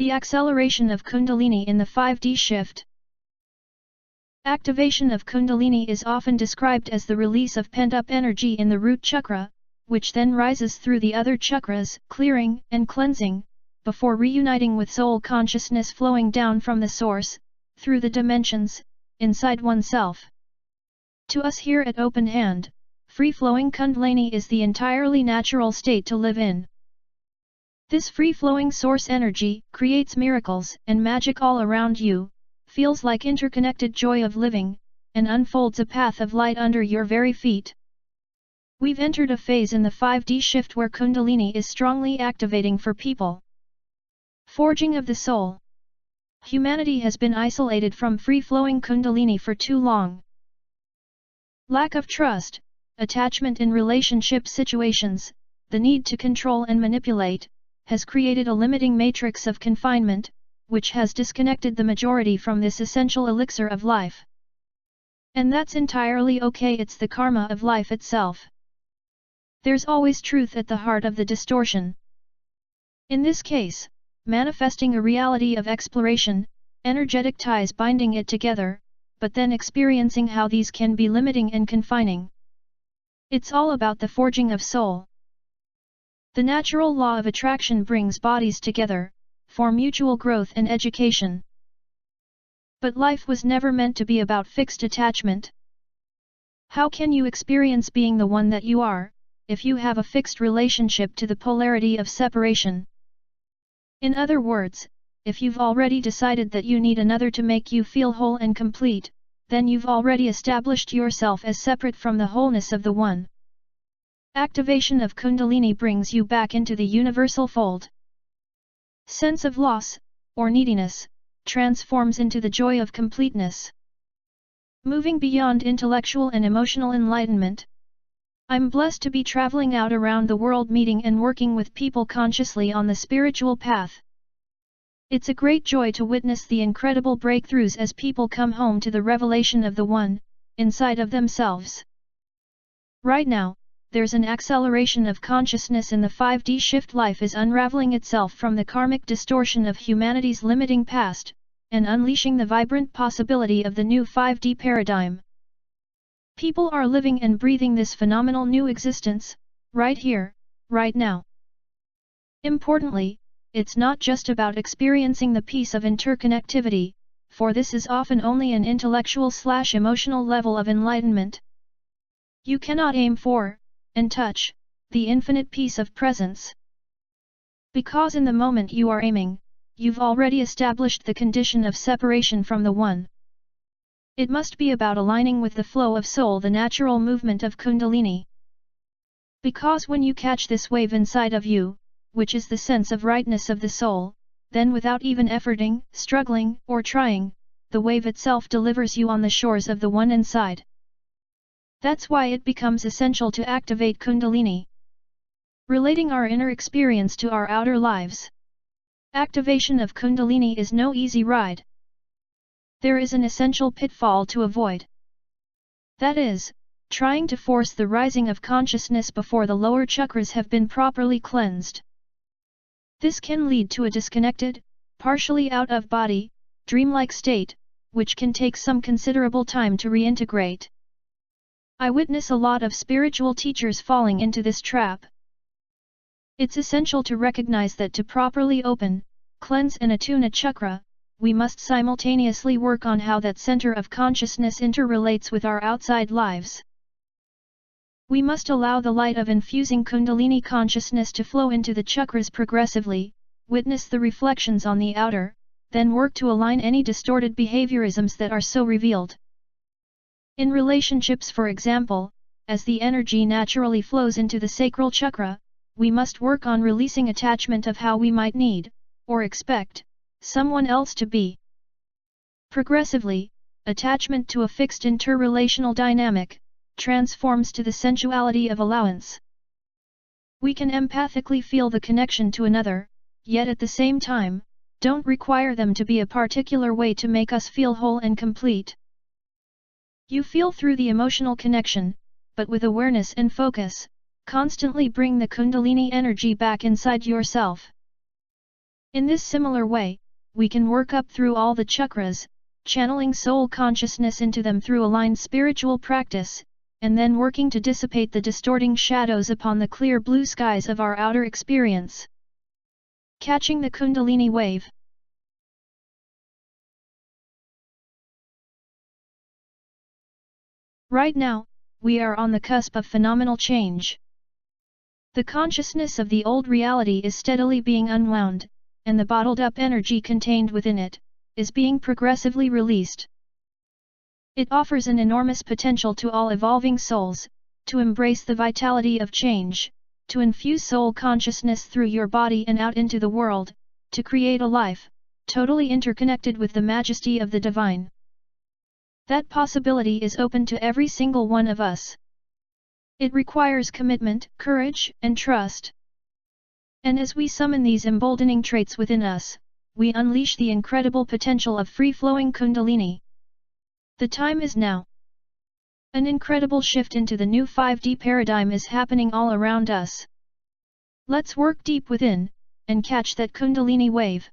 The acceleration of kundalini in the 5D shift. Activation of kundalini is often described as the release of pent-up energy in the root chakra, which then rises through the other chakras, clearing and cleansing, before reuniting with soul consciousness flowing down from the source, through the dimensions, inside oneself. To us here at Openhand, free-flowing kundlaini is the entirely natural state to live in. This free-flowing source energy creates miracles and magic all around you, feels like interconnected joy of living, and unfolds a path of light under your very feet. We've entered a phase in the 5D shift where kundalini is strongly activating for people. Forging of the soul. Humanity has been isolated from free-flowing kundalini for too long. Lack of trust, attachment in relationship situations, the need to control and manipulate, has created a limiting matrix of confinement, which has disconnected the majority from this essential elixir of life. And that's entirely okay, it's the karma of life itself. There's always truth at the heart of the distortion. In this case, manifesting a reality of exploration, energetic ties binding it together, but then experiencing how these can be limiting and confining. It's all about the forging of soul. The natural law of attraction brings bodies together, for mutual growth and education. But life was never meant to be about fixed attachment. How can you experience being the one that you are, if you have a fixed relationship to the polarity of separation? In other words, if you've already decided that you need another to make you feel whole and complete, then you've already established yourself as separate from the wholeness of the one. Activation of kundalini brings you back into the universal fold. Sense of loss, or neediness, transforms into the joy of completeness. Moving beyond intellectual and emotional enlightenment. I'm blessed to be traveling out around the world meeting and working with people consciously on the spiritual path. It's a great joy to witness the incredible breakthroughs as people come home to the revelation of the One, inside of themselves. Right now, there's an acceleration of consciousness in the 5D shift. Life is unraveling itself from the karmic distortion of humanity's limiting past, and unleashing the vibrant possibility of the new 5D paradigm. People are living and breathing this phenomenal new existence, right here, right now. Importantly, it's not just about experiencing the peace of interconnectivity, for this is often only an intellectual/emotional level of enlightenment. You cannot aim for, and touch, the infinite peace of presence. Because in the moment you are aiming, you've already established the condition of separation from the One. It must be about aligning with the flow of soul, the natural movement of kundalini. Because when you catch this wave inside of you, which is the sense of rightness of the soul, then without even efforting, struggling, or trying, the wave itself delivers you on the shores of the One inside. That's why it becomes essential to activate kundalini. Relating our inner experience to our outer lives. Activation of kundalini is no easy ride. There is an essential pitfall to avoid. That is, trying to force the rising of consciousness before the lower chakras have been properly cleansed. This can lead to a disconnected, partially out-of-body, dreamlike state, which can take some considerable time to reintegrate. I witness a lot of spiritual teachers falling into this trap. It's essential to recognize that to properly open, cleanse and attune a chakra, we must simultaneously work on how that center of consciousness interrelates with our outside lives. We must allow the light of infusing kundalini consciousness to flow into the chakras progressively, witness the reflections on the outer, then work to align any distorted behaviorisms that are so revealed. In relationships, for example, as the energy naturally flows into the sacral chakra, we must work on releasing attachment of how we might need, or expect, someone else to be. Progressively, attachment to a fixed interrelational dynamic transforms to the sensuality of allowance. We can empathically feel the connection to another, yet at the same time, don't require them to be a particular way to make us feel whole and complete. You feel through the emotional connection, but with awareness and focus, constantly bring the kundalini energy back inside yourself. In this similar way, we can work up through all the chakras, channeling soul consciousness into them through aligned spiritual practice, and then working to dissipate the distorting shadows upon the clear blue skies of our outer experience. Catching the kundalini wave. Right now, we are on the cusp of phenomenal change. The consciousness of the old reality is steadily being unwound, and the bottled-up energy contained within it is being progressively released. It offers an enormous potential to all evolving souls, to embrace the vitality of change, to infuse soul consciousness through your body and out into the world, to create a life, totally interconnected with the majesty of the divine. That possibility is open to every single one of us. It requires commitment, courage, and trust. And as we summon these emboldening traits within us, we unleash the incredible potential of free-flowing kundalini. The time is now. An incredible shift into the new 5D paradigm is happening all around us. Let's work deep within, and catch that kundalini wave.